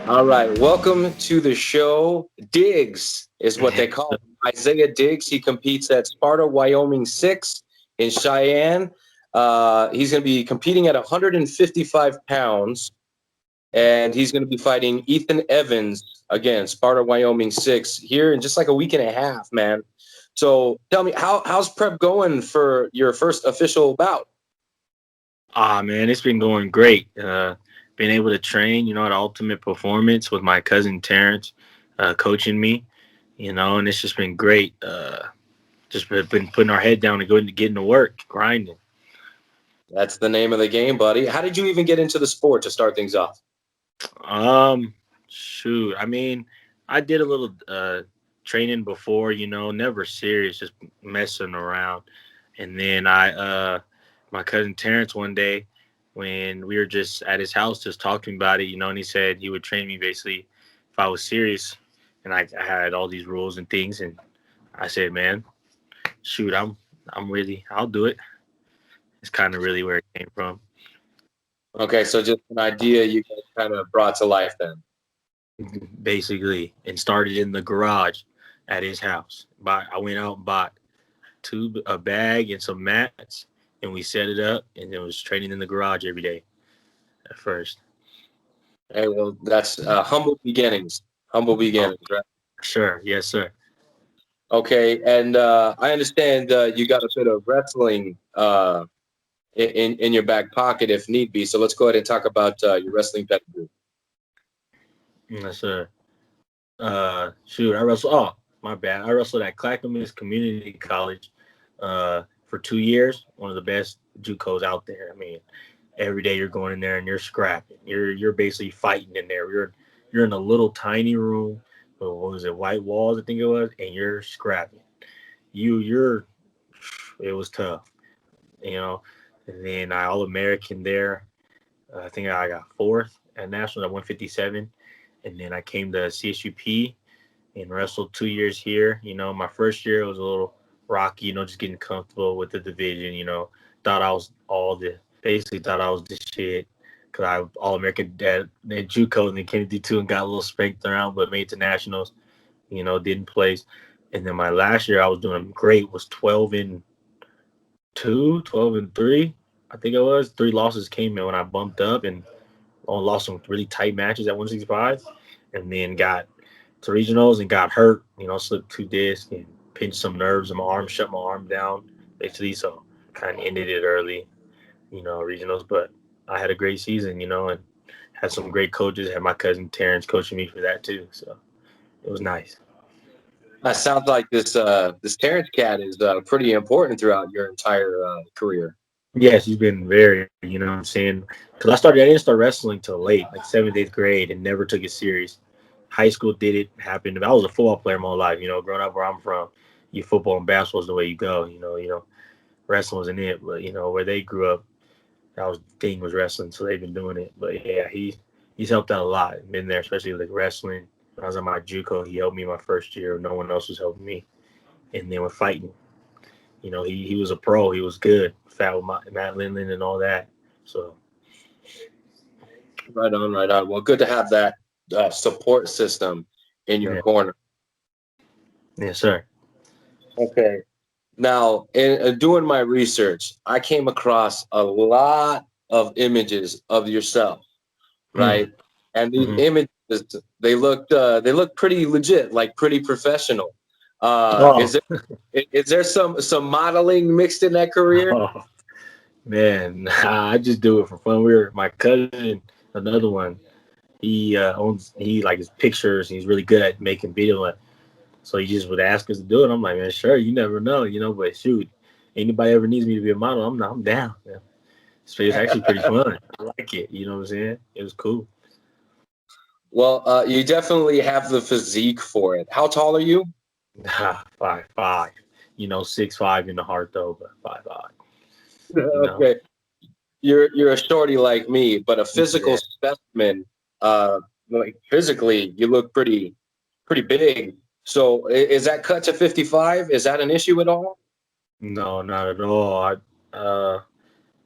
All right, welcome to the show. Diggs is what they call him. Isaiah Diggs. He competes at Sparta, Wyoming 6 in Cheyenne. He's going to be competing at 155 pounds, and he's going to be fighting Ethan Evans again, Sparta, Wyoming 6 here in just like a week and a half, man. So tell me, how's prep going for your first official bout? Man, it's been going great. Being able to train, at Ultimate Performance with my cousin Terrence, coaching me, and it's just been great. Just been putting our head down and going to getting to work, grinding. That's the name of the game, buddy. How did you even get into the sport to start things off? Um, Shoot, I mean, I did a little training before, never serious, just messing around. And then my cousin Terrence one day, when we were just at his house, just talking about it, and he said he would train me basically if I was serious, and I had all these rules and things, and I said, man, shoot, I'll do it. It's kind of really where it came from. Okay, so just an idea you guys kind of brought to life then. Basically, and started in the garage at his house. I went out and bought a bag and some mats, and we set it up, and it was training in the garage every day at first. Hey, well, that's humble beginnings. Humble Oh, beginnings, right? sure, yes, sir. Okay, and I understand you got a bit of wrestling in your back pocket if need be. So let's go ahead and talk about your wrestling pedigree. Yes, sir. Shoot, I wrestled. Oh, my bad. I wrestled at Clackamas Community College for 2 years. One of the best JUCOs out there. I mean, every day you're going in there and you're scrapping. You're basically fighting in there. You're in a little tiny room. What was it? White walls, I think it was, and you're scrapping. You're. It was tough, you know. And then I All American there. I think I got fourth at nationals at 157, and then I came to CSUP and wrestled 2 years here. My first year was a little rocky. Just getting comfortable with the division. Thought I was basically thought I was the shit because I All American at JUCO and then came to D2 and got a little spanked around, but made it to nationals. Didn't place. And then my last year I was doing great. Was 12-2, 12-3. I think it was 3 losses came in when I bumped up and lost some really tight matches at 165, and then got to regionals and got hurt. Slipped 2 discs and pinched some nerves in my arm, shut my arm down basically. So kind of ended it early. Regionals, but I had a great season. And had some great coaches. Had my cousin Terrence coaching me for that too. So it was nice. Sounds like this Terrence cat is pretty important throughout your entire career. Yes, he's been very, what I'm saying? Because I didn't start wrestling till late, like seventh, eighth grade, and never took it serious. High school did it, happened. I was a football player my whole life, growing up where I'm from. Football and basketball is the way you go, wrestling wasn't it, but, where they grew up, that was thing was wrestling, so they've been doing it. But yeah, he's helped out a lot, been there, especially like wrestling. When I was at my JUCO, he helped me my first year. No one else was helping me. And then with fighting. He was a pro. He was good. Fat with Matt Lindland and all that. So Right on, right on. Well, good to have that support system in your yeah, corner. yes, sir. Okay. Now, in doing my research, I came across a lot of images of yourself, Mm, right? And these hmm images, they look pretty legit, like pretty professional. Uh, Oh, is there is there some modeling mixed in that career? oh, man, I just do it for fun. We were my cousin, another one. He like his pictures. And he's really good at making video. So he just would ask us to do it. I'm like, man, sure. You never know, But shoot, anybody ever needs me to be a model, I'm down. Yeah. So it's actually pretty fun. I like it. You know what I'm saying? It was cool. Well, you definitely have the physique for it. How tall are you? 5'5". 6'5" in the heart though, but 5'5". You know. Okay, you're a shorty like me, but a physical Yeah. specimen. Uh, like physically, you look pretty big. So is that cut to 55? Is that an issue at all? No, not at all. Uh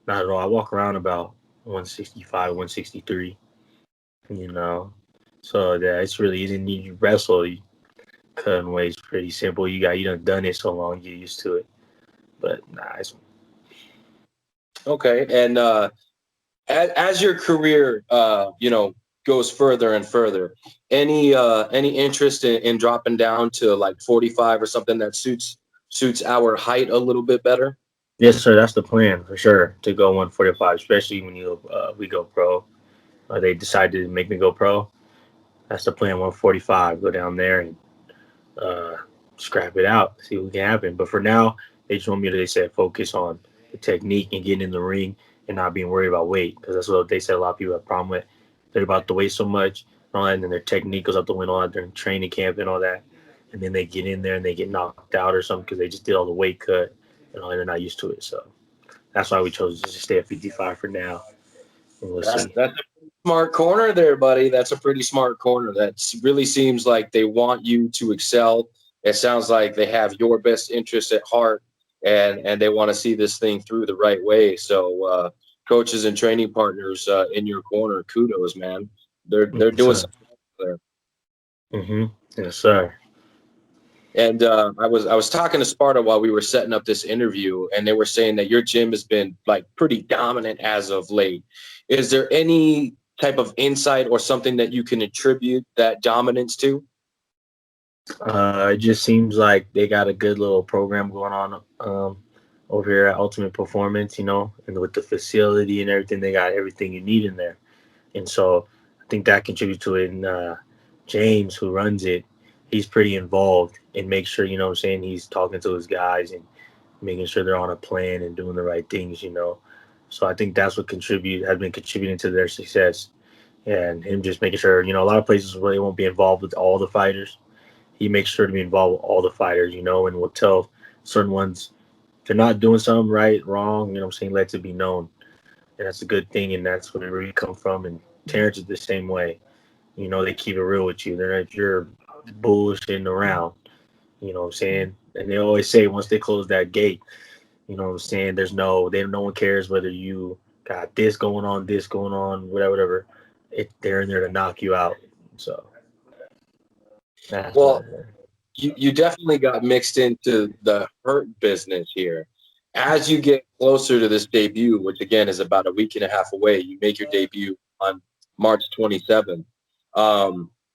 Not at all. I walk around about 165, 163. You know. So yeah, it's really easy. You wrestle, you cutting weights pretty simple. You done it so long, you get used to it. But nah, it's Okay. And as your career, goes further and further, any interest in dropping down to like 45 or something that suits our height a little bit better? yes, sir. That's the plan for sure to go 145, especially when we go pro. They decided to make me go pro. That's the plan. 145. Go down there and uh, scrap it out. See what can happen. But for now, they just want me to. They said focus on the technique and getting in the ring and not being worried about weight because that's what they said. A lot of people have a problem with. They're about the weight so much, and all that, and then their technique goes out the window during training camp and all that. And then they get in there and they get knocked out or something because they just did all the weight cut and all. They're not used to it. So that's why we chose to just stay at 55 for now. And we'll That's see. that's a pretty smart corner there, buddy. That's a pretty smart corner. That really seems like they want you to excel. It sounds like they have your best interest at heart, and they want to see this thing through the right way. So, coaches and training partners in your corner, kudos, man. They're Yes, doing sir. something there. Yes, sir. And I was talking to Sparta while we were setting up this interview, and they were saying that your gym has been like pretty dominant as of late. Is there any type of insight or something that you can attribute that dominance to? It just seems like they got a good little program going on over here at Ultimate Performance, and with the facility and everything, they got everything you need in there. And so I think that contributes to it. And James, who runs it, he's pretty involved and make sure, what I'm saying, he's talking to his guys and making sure they're on a plan and doing the right things. So I think that's what contribute has been contributing to their success. And him just making sure, a lot of places really won't be involved with all the fighters. He makes sure to be involved with all the fighters, and will tell certain ones if they're not doing something right, wrong, what I'm saying, lets it be known. And that's a good thing, and that's where we come from. And Terrence is the same way. They keep it real with you. They're not you're bullshitting around. What I'm saying? And they always say once they close that gate, what I'm saying, no one cares whether you got this going on, whatever, whatever. They're in there to knock you out. So that's what Well, you definitely got mixed into the hurt business here. As you get closer to this debut, which again is about a week and a half away, you make your debut on March 27th.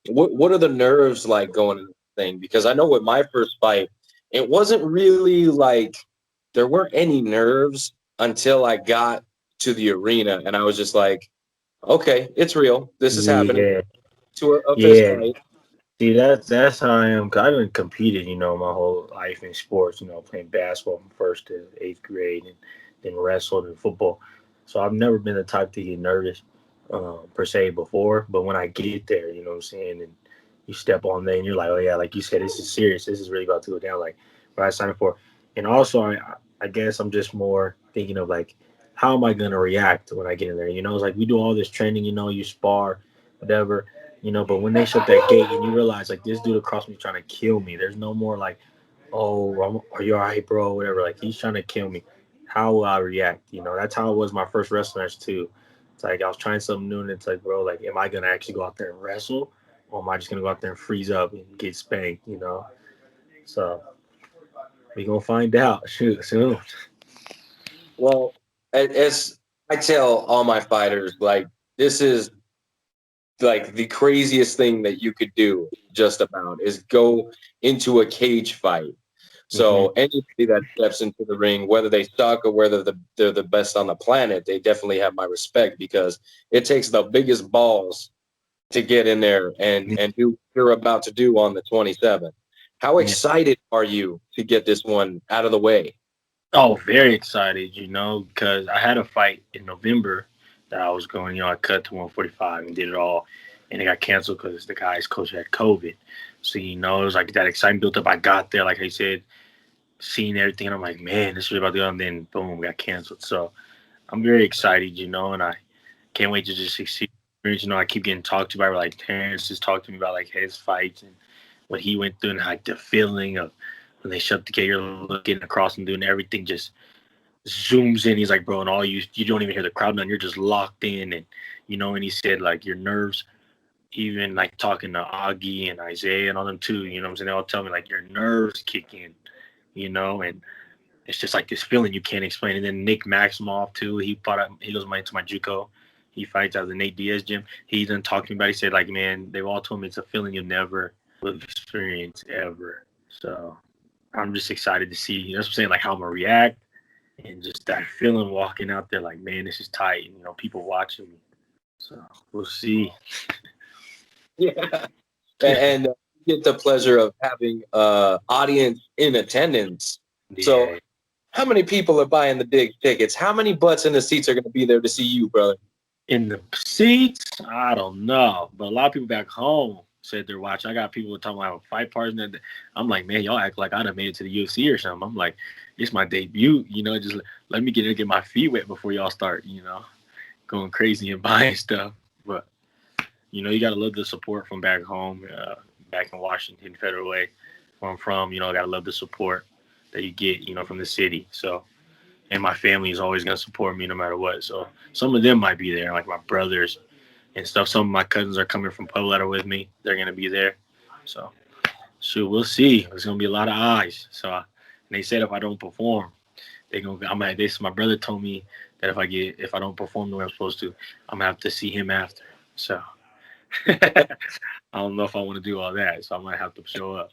What are the nerves like going into the thing? Because I know with my first fight, it wasn't really like there weren't any nerves until I got to the arena, and I was just like, okay, it's real. This is happening yeah, to a fist yeah. fight. See, that's how I am. 'Cause I haven't competed, my whole life in sports. Playing basketball from first to eighth grade, and then wrestled and football. So I've never been the type to get nervous, per se, before. But when I get there, what I'm saying, and you step on there, and you're like, oh yeah, like you said, this is serious. This is really about to go down. Like what I signed up for. And also, I guess I'm just more thinking of like, how am I gonna react when I get in there? It's like we do all this training. You spar, whatever, but when they shut that gate and you realize like this dude across me trying to kill me, there's no more like, oh, are you all right, bro? Whatever. Like he's trying to kill me. How will I react? That's how it was my first wrestling match too. It's like I was trying something new, and it's like, bro, like, am I gonna actually go out there and wrestle, or am I just gonna go out there and freeze up and get spanked? So we gonna find out. Shoot, soon. Well, as I tell all my fighters, like this is like the craziest thing that you could do just about is go into a cage fight. Hmm. So anybody that steps into the ring, whether they suck or whether they're the best on the planet, they definitely have my respect because it takes the biggest balls to get in there and do what you're about to do on the 27th. How Yeah. excited are you to get this one out of the way? Oh, very excited, because I had a fight in November that I was going, I cut to 145 and did it all, and it got canceled because the guy's coach had COVID. So, it was like that excitement built up. I got there, like I said, seeing everything, and I'm like, man, this is about to go, and then boom, got canceled. So I'm very excited, and I can't wait to just succeed. I keep getting talked to by like Terrence just talked to me about like his fights and what he went through and like the feeling of when they shut the gate, you're looking across and doing everything just zooms in. He's like, bro, and all you don't even hear the crowd, none. You're just locked in, and and he said like your nerves. even like talking to Augie and Isaiah and all them too, you know what I'm saying? They all tell me like your nerves kick in, and it's just like this feeling you can't explain. And then Nick Maximoff too, he goes into my JUCO. He fights out the Nate Diaz gym. He done talked to me about it. He said like, man, they've all told me it's a feeling you'll never will experience ever. So I'm just excited to see, that's what I'm saying, like how I'm gonna react and just that feeling walking out there like, man, this is tight. And, people watching me. So we'll see. Yeah. And get the pleasure of having audience in attendance. Yeah. So how many people are buying the Dig tickets? How many butts in the seats are going to be there to see you, brother? In the seats, I don't know. But a lot of people back home said they're watching. I got people talking about fight parties. And I'm like, man, y'all act like I done made it to the UFC or something. I'm like, it's my debut. Just let me get my feet wet before y'all start, going crazy and buying stuff. But, you got to love the support from back home, back in Washington, Federal Way, where I'm from. I got to love the support that you get, from the city. So, and my family is always going to support me no matter what. So some of them might be there, like my brothers and stuff. Some of my cousins are coming from Puebla with me. They're going to be there. So, shoot, we'll see. There's going to be a lot of eyes. So, and they said if I don't perform, my brother told me that if I don't perform the way I'm supposed to, I'm going to have to see him after. So, I don't know if I want to do all that. So I might have to show up.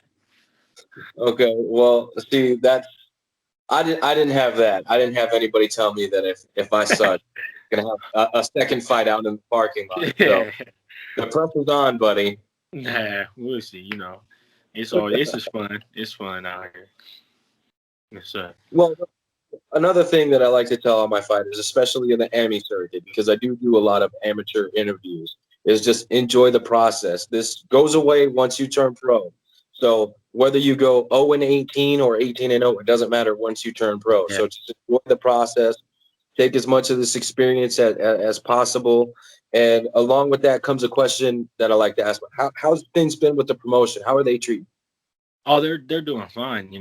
Okay. Well, see, I didn't have that. I didn't have anybody tell me that if I saw it, gonna have a second fight out in the parking lot. So the pressure's on, buddy. Nah, we'll see. It's just fun. It's fun out here. Yes, sir. Well, another thing that I like to tell all my fighters, especially in the AMI circuit, because I do a lot of amateur interviews, is just enjoy the process. This goes away once you turn pro. So whether you go 0-18 or 18-0, it doesn't matter once you turn pro. Yeah. So just enjoy the process. Take as much of this experience as possible. And along with that comes a question that I like to ask. How's things been with the promotion? How are they treating? Oh, they're doing fine.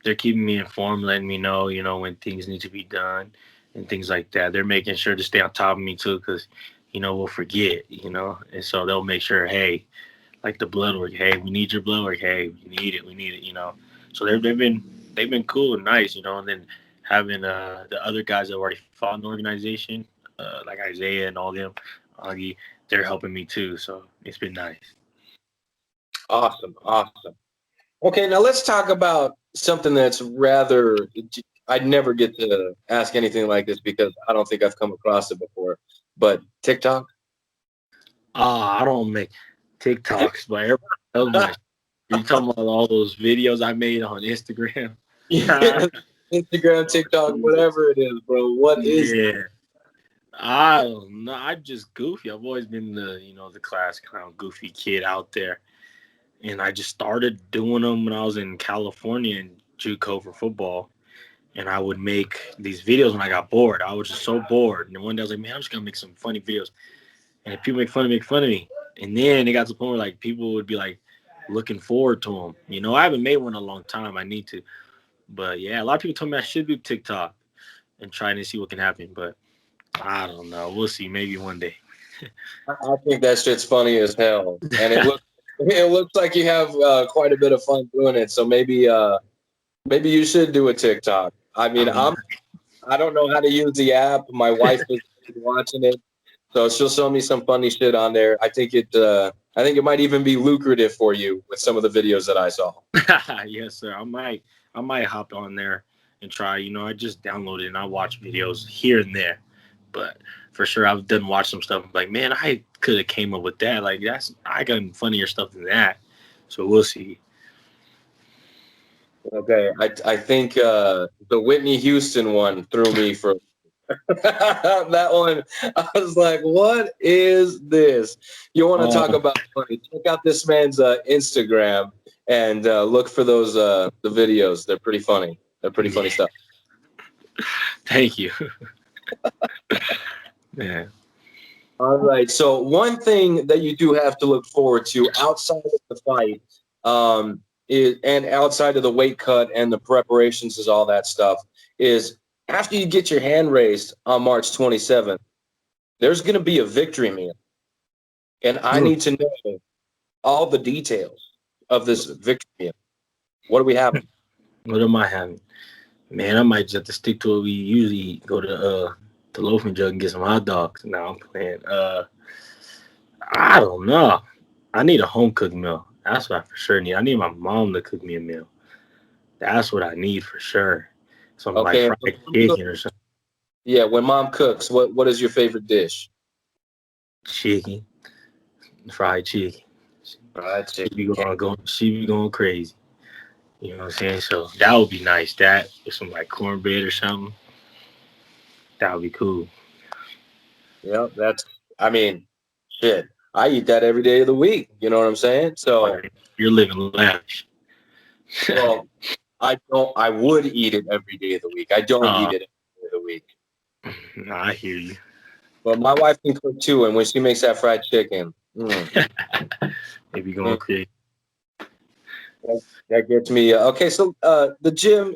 They're keeping me informed, letting me know, when things need to be done and things like that. They're making sure to stay on top of me too, because, we'll forget, and so they'll make sure, hey, like the blood work, hey, we need your blood work, hey, we need it. So they've been cool and nice, and then having the other guys that already fought in the organization, like Isaiah and all them, Augie, they're helping me too. So it's been nice. Awesome. Okay, now let's talk about something that's rather. I'd never get to ask anything like this because I don't think I've come across it before. But TikTok? I don't make TikToks, but everybody knows me. You talking about all those videos I made on Instagram? Yeah, Instagram, TikTok, whatever it is, bro. What is it? I don't know. I'm just goofy. I've always been the class clown goofy kid out there. And I just started doing them when I was in California in JUCO for football. And I would make these videos when I got bored. I was just so bored. And one day I was like, man, I'm just going to make some funny videos. And if people make fun of me. And then it got to the point where like people would be like looking forward to them. I haven't made one in a long time. I need to. But yeah, a lot of people told me I should do TikTok and trying to see what can happen. But I don't know. We'll see. Maybe one day. I think that shit's funny as hell. And it looks like you have quite a bit of fun doing it. So maybe you should do a TikTok. I mean, I don't know how to use the app. My wife is watching it, so she'll show me some funny shit on there. I think it might even be lucrative for you with some of the videos that I saw. Yes, sir. I might hop on there and try. I just download it and I watch videos here and there. But for sure, I've done watch some stuff. I'm like, man, I could have came up with that. Like I got funnier stuff than that. So we'll see. Okay, I think the Whitney Houston one threw me for that one. I was like, what is this? You want to talk about funny? Check out this man's Instagram and look for those the videos. They're pretty funny. They're pretty funny stuff. Thank you. Yeah. All right. So one thing that you do have to look forward to outside of the fight, and outside of the weight cut and the preparations is all that stuff, is after you get your hand raised on March 27th, there's going to be a victory meal. and I need to know all the details of this victory meal. What do we have? What am I having? Man, I might just have to stick to what we usually eat. Go to the loafing jug and get some hot dogs. Now I'm playing. I don't know. I need a home cooked meal. That's what I for sure need. I need my mom to cook me a meal. That's what I need for sure. Some like Okay. fried chicken or something. Yeah, when mom cooks, what is your favorite dish? Chicken, fried chicken. Fried She be chicken. going crazy. You know what I'm saying? So that would be nice. That with some like cornbread or something. That would be cool. Yeah, I mean, shit. I eat that every day of the week. You know what I'm saying? So, Like, you're living lavish. well, I would eat it every day of the week. I don't uh, eat it every day of the week. nah, I hear you. But my wife can cook too, and when she makes that fried chicken, They be mm, going crazy. that gets me. Okay, so the gym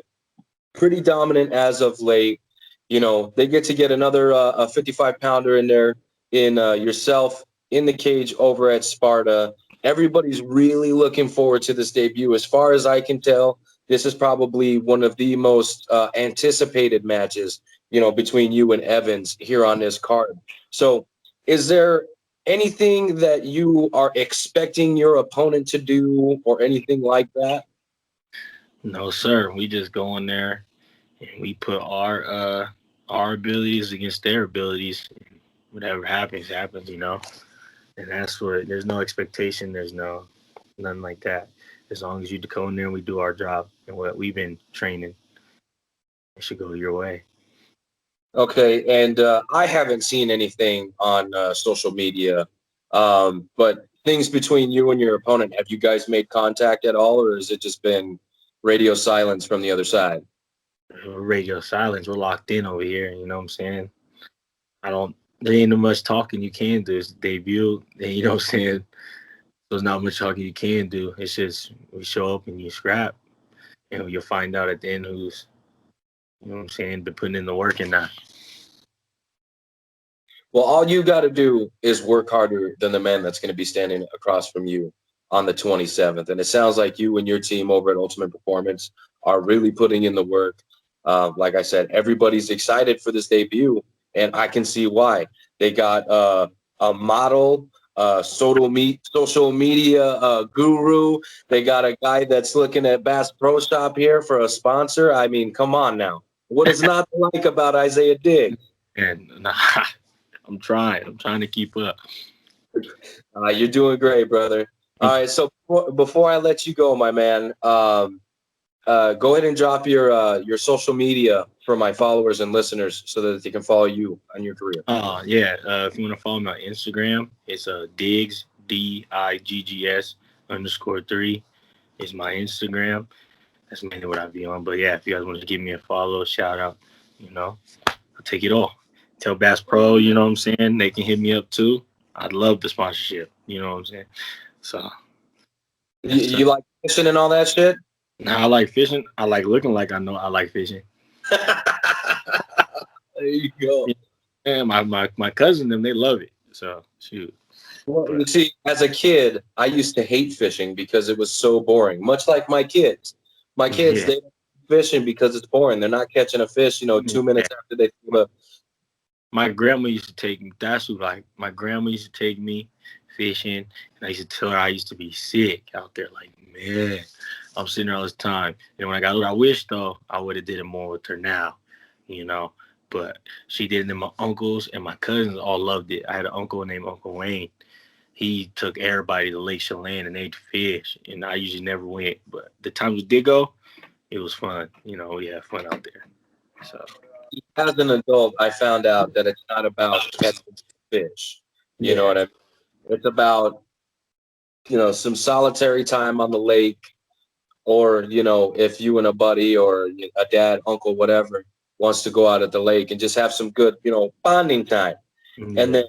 pretty dominant as of late. You know, they get another a 55 pounder in there in yourself in the cage over at Sparta. Everybody's really looking forward to this debut. As far as I can tell, this is probably one of the most anticipated matches, you know, between you and Evans here on this card. So, is there anything that you are expecting your opponent to do or anything like that? No, sir. We just go in there and we put our abilities against their abilities. Whatever happens, happens. And that's what. There's no expectation. There's nothing like that. As long as you go in there and we do our job and what we've been training, it should go your way. Okay, and I haven't seen anything on social media, but things between you and your opponent, have you guys made contact at all, or has it just been radio silence from the other side? Radio silence. We're locked in over here. You know what I'm saying? I don't. There ain't no much talking you can do. It's debut. And you know what I'm saying? There's not much talking you can do. It's just we show up and you scrap, and you'll find out at the end who's, you know what I'm saying, been putting in the work and not. Well, all you got to do is work harder than the man that's going to be standing across from you on the 27th. And it sounds like you and your team over at Ultimate Performance are really putting in the work. Like I said, everybody's excited for this debut, and I can see why. They got a model, social media guru. They got a guy that's looking at Bass Pro Shop here for a sponsor. I mean, come on now. What is not to like about Isaiah Diggs? And nah, I'm trying. I'm trying to keep up. You're doing great, brother. All right, so before I let you go, my man, go ahead and drop your social media for my followers and listeners so that they can follow you on your career. Yeah. If you want to follow me on Instagram, it's Diggs DIGGS _3 is my Instagram. That's mainly what I be on. But yeah, if you guys want to give me a follow, shout out, I'll take it all. Tell Bass Pro, you know what I'm saying? They can hit me up too. I'd love the sponsorship. You know what I'm saying? So You like fishing and all that shit? now I like fishing. I like looking like I know I like fishing. There you go. And my cousin them, they love it. So shoot. Well, you see, as a kid, I used to hate fishing because it was so boring. Much like my kids. My kids, they don't fishing because it's boring. They're not catching a fish, 2 minutes after they feel My grandma used to take me. That's who like my grandma used to take me fishing, and I used to tell her I used to be sick out there. Like, man, I'm sitting there all this time. And when I got older, I wish though I would have did it more with her now, you know. But she did it, and my uncles and my cousins all loved it. I had an uncle named Uncle Wayne. He took everybody to Lake Chelan and they'd fish, and I usually never went. But the times we did go, it was fun. We had fun out there. So. as an adult, I found out that it's not about catching fish. You know what I mean? It's about, some solitary time on the lake, or, if you and a buddy or a dad, uncle, whatever, wants to go out at the lake and just have some good, bonding time. And then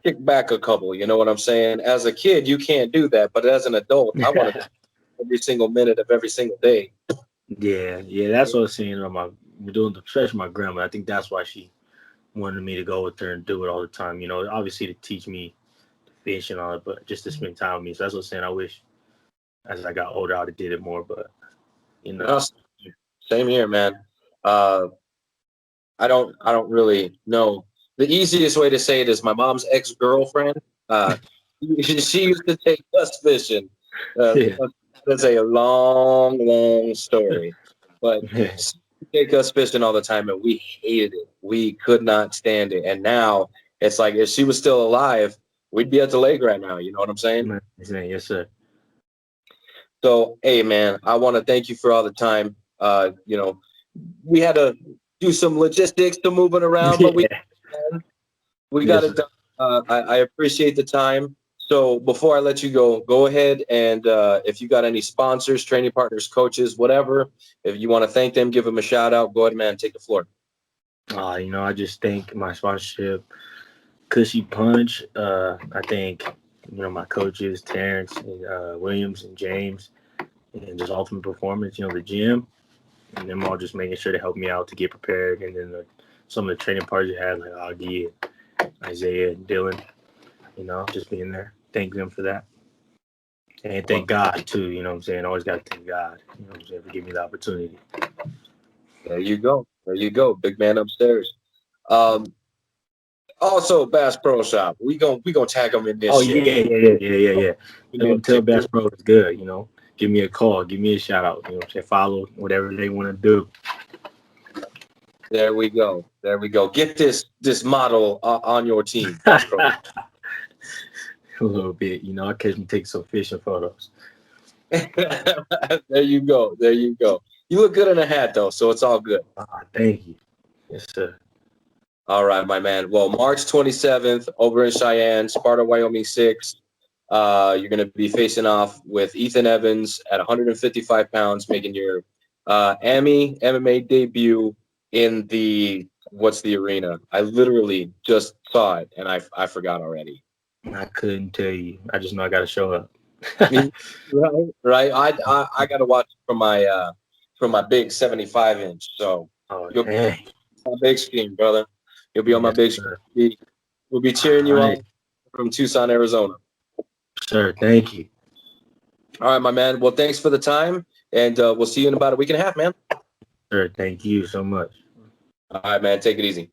kick back a couple, you know what I'm saying? As a kid, you can't do that. But as an adult, I want to every single minute of every single day. Yeah, that's what I was saying. We're doing the especially my grandma. I think that's why she wanted me to go with her and do it all the time. Obviously to teach me to fish and all that, but just to spend time with me. So that's what I'm saying. I wish as I got older, I would have did it more, but you know. No, same here, man. Uh, I don't really know. The easiest way to say it is my mom's ex-girlfriend. Uh, she used to take us fishing. Yeah. That's a long story, but Yeah. she would take us fishing all the time, and we hated it. We could not stand it. And now it's like if she was still alive, we'd be at the lake right now. You know what I'm saying? Yes, sir. So, hey, man, I want to thank you for all the time. We had to do some logistics to moving around, but Yeah. we got Yes, it sir. done. I appreciate the time. So before I let you go ahead and if you got any sponsors, training partners, coaches, whatever, if you want to thank them, give them a shout out. Go ahead, man. Take the floor. I just thank my sponsorship, Cushy Punch. I think my coaches Terrence and Williams and James, and just Ultimate Performance. The gym, and them all just making sure to help me out to get prepared. And then some of the training partners I had, like Augie, Isaiah, and Dylan. Just being there. Thank them for that. And thank God too. You know what I'm saying? Always got to thank God. You know what I'm saying, for giving me the opportunity. There you go. There you go. Big man upstairs. Also, Bass Pro Shop. We gonna tag them in this Oh shit. yeah. Tell Bass Pro it's good. Give me a call, give me a shout out. You know what I'm saying? Follow whatever they want to do. There we go. There we go. Get this model on your team. Bass Pro. A little bit. I catch me taking some fishing photos. There you go. There you go. You look good in a hat though, so it's all good. Thank you. Yes, sir. All right, my man. Well, March 27th over in Cheyenne, Sparta, Wyoming 6. You're going to be facing off with Ethan Evans at 155 pounds, making your MMA debut in what's the arena? I literally just saw it and I forgot already. I couldn't tell you. I just know I got to show up. Right. I got to watch it from my big 75 inch. So you'll be Dang. on my big screen, brother. You'll be on my Yes, big sir. screen. We'll be cheering you All on right, from Tucson, Arizona. sir. Thank you. All right, my man. Well, thanks for the time, and we'll see you in about a week and a half, man. Sir, thank you so much. All right, man. Take it easy.